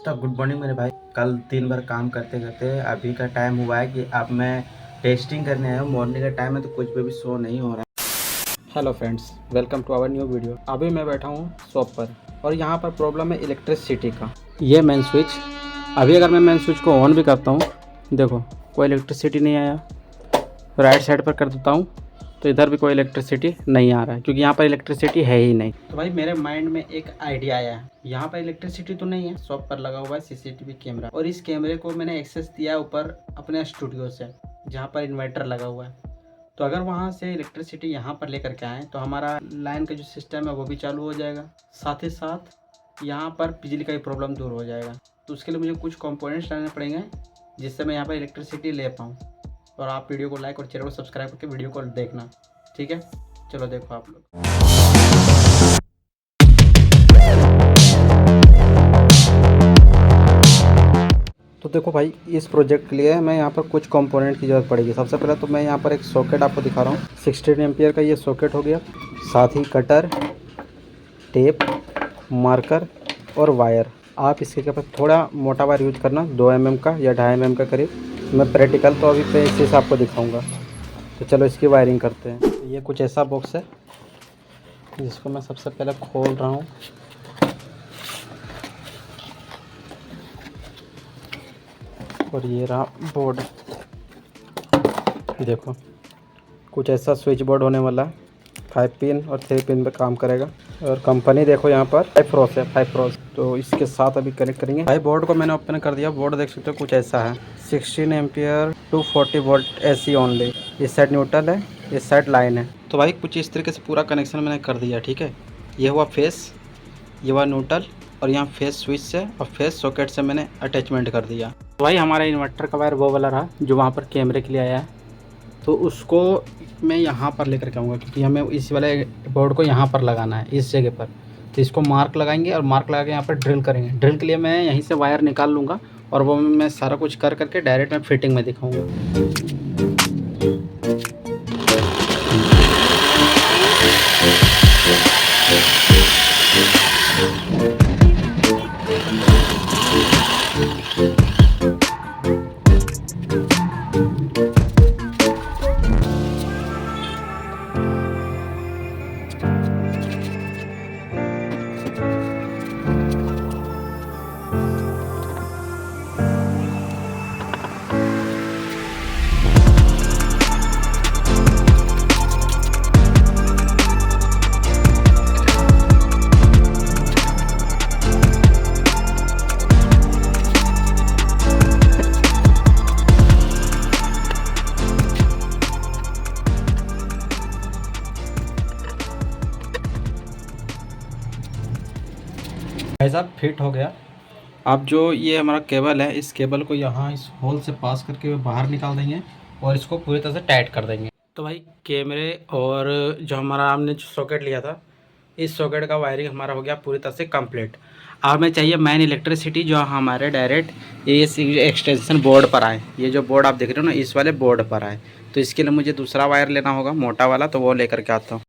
तो good morning मेरे भाई। कल दिन भर काम करते करते अभी का टाइम हुआ है कि अब मैं टेस्टिंग करने आया हूँ। मॉर्निंग का टाइम है तो कुछ भी शो नहीं हो रहा है। Hello friends, welcome to our new video. अभी मैं बैठा हूँ शॉप पर और यहाँ पर प्रॉब्लम है इलेक्ट्रिसिटी का। ये मेन स्विच, अभी अगर मैं मेन स्विच को ऑन भी करता हूँ, देखो कोई इलेक्ट्रिसिटी नहीं आया। राइट साइड पर कर देता हूँ तो इधर भी कोई इलेक्ट्रिसिटी नहीं आ रहा है, क्योंकि यहाँ पर इलेक्ट्रिसिटी है ही नहीं। तो भाई मेरे माइंड में एक आइडिया आया है। यहाँ पर इलेक्ट्रिसिटी तो नहीं है, शॉप पर लगा हुआ है सीसीटीवी कैमरा, और इस कैमरे को मैंने एक्सेस दिया ऊपर अपने स्टूडियो से, जहाँ पर इन्वर्टर लगा हुआ है। तो अगर वहाँ से इलेक्ट्रिसिटी यहाँ पर लेकर के आए तो हमारा लाइन का जो सिस्टम है वो भी चालू हो जाएगा, साथ ही साथ यहाँ पर बिजली का भी प्रॉब्लम दूर हो जाएगा। तो उसके लिए मुझे कुछ कंपोनेंट्स लाने पड़ेंगे जिससे मैं यहाँ पर इलेक्ट्रिसिटी ले पाऊँ। और आप वीडियो को लाइक और चैनल को सब्सक्राइब करके वीडियो को देखना, ठीक है? चलो देखो आप लोग। तो देखो भाई, इस प्रोजेक्ट के लिए मैं यहाँ पर कुछ कंपोनेंट की ज़रूरत पड़ेगी। सबसे पहले तो मैं यहाँ पर एक सॉकेट आपको दिखा रहा हूँ। 16 एम्पियर का ये सॉकेट हो गया, साथ ही कटर, टेप, मार्कर और वायर। आप इसके ऊपर थोड़ा मोटा वायर यूज करना, 2 mm का या 2.5 mm का करीब। मैं प्रैक्टिकल तो अभी पे इसी से आपको दिखाऊंगा। तो चलो इसकी वायरिंग करते हैं। ये कुछ ऐसा बॉक्स है जिसको मैं सबसे पहले खोल रहा हूँ। और ये रहा बोर्ड, देखो कुछ ऐसा स्विच बोर्ड होने वाला है। 5 पिन और 3 पिन पे काम करेगा। और कंपनी देखो यहाँ पर फाइफ्रोस है, फाइफ्रोस। तो इसके साथ अभी कनेक्ट करेंगे। भाई बोर्ड को मैंने ओपन कर दिया। बोर्ड देख सकते हो कुछ ऐसा है। 16 एम्पियर 240 वोल्ट AC ओनली। इस साइड न्यूट्रल है, इस साइड लाइन है। तो भाई कुछ इस तरीके से पूरा कनेक्शन मैंने कर दिया, ठीक है। ये हुआ फेस, ये हुआ न्यूट्रल, और यहाँ फेस स्विच से और फेस सॉकेट से मैंने अटैचमेंट कर दिया। तो भाई हमारा इन्वर्टर का वायर वो वाला रहा जो वहाँ पर कैमरे के लिए आया है। तो उसको मैं यहाँ पर लेकर के आऊँगा, क्योंकि हमें इस वाले बोर्ड को यहाँ पर लगाना है, इस जगह पर। तो इसको मार्क लगाएंगे और मार्क लगा के यहाँ पर ड्रिल करेंगे। ड्रिल के लिए मैं यहीं से वायर निकाल लूँगा और वो मैं सारा कुछ कर करके डायरेक्ट मैं फिटिंग में दिखाऊँगा। भाई साहब फिट हो गया। अब जो ये हमारा केबल है, इस केबल को यहाँ इस होल से पास करके बाहर निकाल देंगे और इसको पूरी तरह से टाइट कर देंगे। तो भाई कैमरे और जो हमारा हमने जो सॉकेट लिया था, इस सॉकेट का वायरिंग हमारा हो गया पूरी तरह से कंप्लीट। अब हमें चाहिए मेन इलेक्ट्रिसिटी जो हमारे डायरेक्ट इस एक्सटेंशन बोर्ड पर आए। ये जो बोर्ड आप देख रहे हो ना, इस वाले बोर्ड पर आए। तो इसके लिए मुझे दूसरा वायर लेना होगा, मोटा वाला, तो वो लेकर के आता हूँ।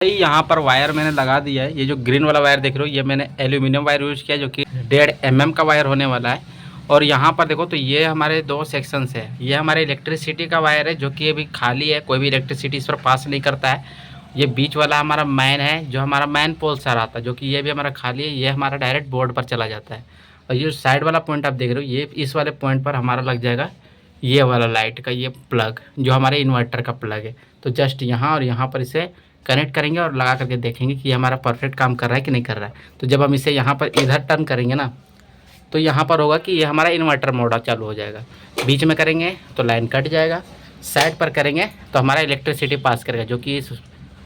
यहाँ पर वायर मैंने लगा दिया है। ये जो ग्रीन वाला वायर देख रहे हो, ये मैंने एल्यूमिनियम वायर यूज़ किया, जो कि 1.5 mm का वायर होने वाला है। और यहाँ पर देखो तो ये हमारे 2 सेक्शंस है। ये हमारे इलेक्ट्रिसिटी का वायर है जो कि अभी खाली है, कोई भी इलेक्ट्रिसिटी इस पर पास नहीं करता है। ये बीच वाला हमारा मैन है, जो हमारा मैन पोल सा रहता है, जो कि ये भी हमारा खाली है। ये हमारा डायरेक्ट बोर्ड पर चला जाता है। और ये साइड वाला पॉइंट आप देख रहे हो, ये इस वाले पॉइंट पर हमारा लग जाएगा ये वाला लाइट का ये प्लग, जो हमारे इन्वर्टर का प्लग है। तो जस्ट यहाँ और यहाँ पर इसे कनेक्ट करेंगे और लगा करके देखेंगे कि ये हमारा परफेक्ट काम कर रहा है कि नहीं कर रहा है। तो जब हम इसे यहाँ पर इधर टर्न करेंगे ना, तो यहाँ पर होगा कि ये हमारा इन्वर्टर मोड चालू हो जाएगा। बीच में करेंगे तो लाइन कट जाएगा, साइड पर करेंगे तो हमारा इलेक्ट्रिसिटी पास करेगा, जो कि इस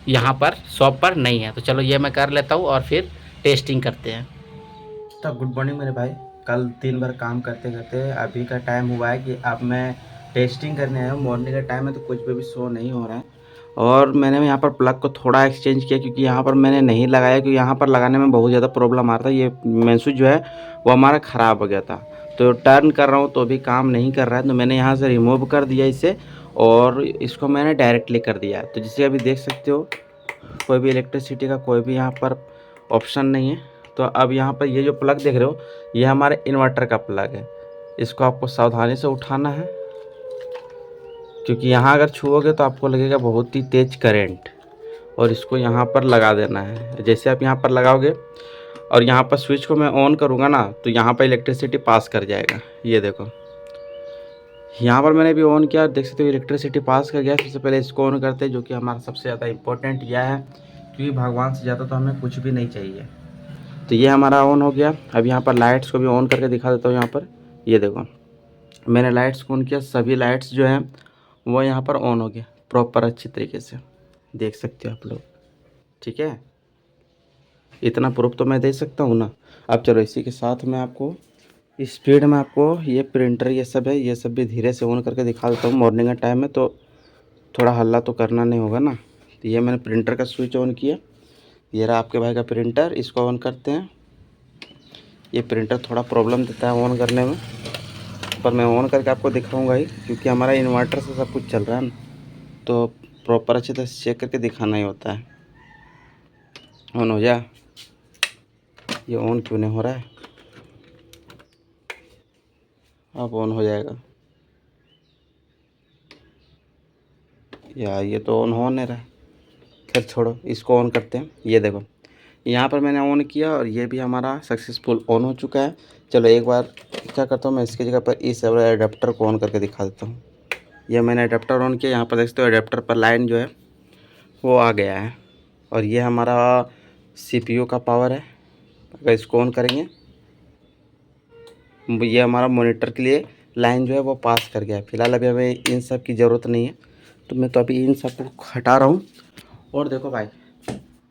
यहाँ पर शॉप पर नहीं है। तो चलो ये मैं कर लेता हूँ और फिर टेस्टिंग करते हैं। तो गुड मॉर्निंग मेरे भाई। कल दिन भर काम करते करते अभी का टाइम हुआ है कि अब मैं टेस्टिंग करने आया हूँ। मॉर्निंग का टाइम है तो कुछ भी शो नहीं हो रहा है। और मैंने यहाँ पर प्लग को थोड़ा एक्सचेंज किया, क्योंकि यहाँ पर मैंने नहीं लगाया, क्योंकि यहाँ पर लगाने में बहुत ज़्यादा प्रॉब्लम आ रहा था। ये मेन स्विच जो है वो हमारा ख़राब हो गया था। तो टर्न कर रहा हूँ तो भी काम नहीं कर रहा है। तो मैंने यहाँ से रिमूव कर दिया इसे और इसको मैंने डायरेक्टली कर दिया। तो जिसे अभी देख सकते हो, कोई भी इलेक्ट्रिसिटी का कोई भी यहाँ पर ऑप्शन नहीं है। तो अब यहाँ पर ये जो प्लग देख रहे हो ये हमारे इन्वर्टर का प्लग है। इसको आपको सावधानी से उठाना है, क्योंकि यहाँ अगर छुओगे तो आपको लगेगा बहुत ही तेज करंट। और इसको यहाँ पर लगा देना है। जैसे आप यहाँ पर लगाओगे और यहाँ पर स्विच को मैं ऑन करूँगा ना, तो यहाँ पर इलेक्ट्रिसिटी पास कर जाएगा। ये देखो यहाँ पर मैंने भी ऑन किया, देख सकते हो इलेक्ट्रिसिटी पास कर गया। सबसे पहले इसको ऑन करते हैं, जो कि हमारा सबसे ज़्यादा इम्पोर्टेंट यह है, क्योंकि भगवान से ज़्यादा तो हमें कुछ भी नहीं चाहिए। तो ये हमारा ऑन हो गया। अब यहाँ पर लाइट्स को भी ऑन करके दिखा देता हूँ। यहाँ पर ये देखो मैंने लाइट्स को ऑन किया, सभी लाइट्स जो हैं वो यहाँ पर ऑन हो गया प्रॉपर अच्छी तरीके से, देख सकते हो आप लोग। ठीक है, इतना प्रूफ तो मैं दे सकता हूँ ना। अब चलो इसी के साथ मैं आपको स्पीड में आपको ये प्रिंटर ये सब है, ये सब भी धीरे से ऑन करके दिखा देता हूँ। मॉर्निंग का टाइम है तो थोड़ा हल्ला तो करना नहीं होगा ना। तो ये मैंने प्रिंटर का स्विच ऑन किया, ये रहा आपके भाई का प्रिंटर। इसको ऑन करते हैं। ये प्रिंटर थोड़ा प्रॉब्लम देता है ऑन करने में, पर मैं ऑन करके आपको दिखाऊंगा ही, क्योंकि हमारा इन्वर्टर से सब कुछ चल रहा है ना, तो प्रॉपर अच्छे तरह से चेक करके दिखाना ही होता है। ऑन हो जा, ये ऑन क्यों नहीं हो रहा है? अब ऑन हो जाएगा यार, ये तो ऑन हो नहीं रहा है। खैर छोड़ो, इसको ऑन करते हैं। ये देखो यहाँ पर मैंने ऑन किया और ये भी हमारा सक्सेसफुल ऑन हो चुका है। चलो एक बार क्या करता हूँ, मैं इसकी जगह पर इस एडाप्टर को ऑन करके दिखा देता हूँ। ये मैंने एडाप्टर ऑन किया, यहाँ पर देखते हो एडाप्टर पर लाइन जो है वो आ गया है। और ये हमारा CPU का पावर है। अगर इसको ऑन करेंगे, ये हमारा मॉनिटर के लिए लाइन जो है वो पास कर गया है। फिलहाल अभी हमें इन सब की ज़रूरत नहीं है, तो मैं तो अभी इन सब को हटा रहा हूँ। और देखो भाई,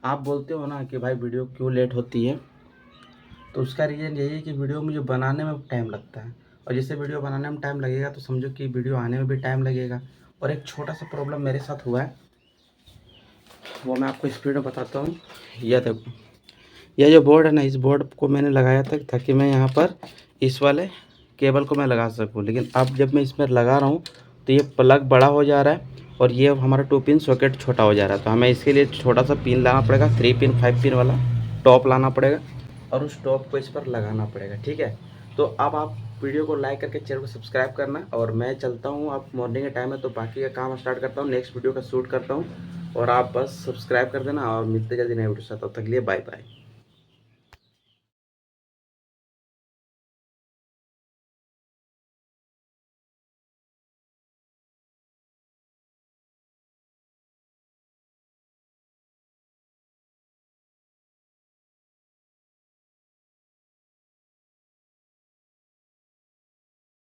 आप बोलते हो ना कि भाई वीडियो क्यों लेट होती है, तो उसका रीज़न यही है कि वीडियो मुझे बनाने में टाइम लगता है। और जैसे वीडियो बनाने में टाइम लगेगा तो समझो कि वीडियो आने में भी टाइम लगेगा। और एक छोटा सा प्रॉब्लम मेरे साथ हुआ है, वो मैं आपको स्पीड में बताता हूँ। यह देखो, यह जो बोर्ड है ना, इस बोर्ड को मैंने लगाया था ताकि मैं यहाँ पर इस वाले केबल को मैं लगा सकूँ। लेकिन अब जब मैं इसमें लगा रहा हूँ तो ये प्लग बड़ा हो जा रहा है और ये हमारा 2 पिन सॉकेट छोटा हो जा रहा है। तो हमें इसके लिए छोटा सा पिन लाना पड़ेगा, 3 पिन 5 पिन वाला टॉप लाना पड़ेगा और उस टॉप को इस पर लगाना पड़ेगा। ठीक है, तो अब आप वीडियो को लाइक करके चैनल को सब्सक्राइब करना। और मैं चलता हूँ, अब मॉर्निंग का टाइम है तो बाकी का काम स्टार्ट करता हूँ, नेक्स्ट वीडियो का शूट करता हूँ। और आप बस सब्सक्राइब कर देना और मिलते जल्दी नए वीडियो के साथ। तब तक के लिए बाय बाय।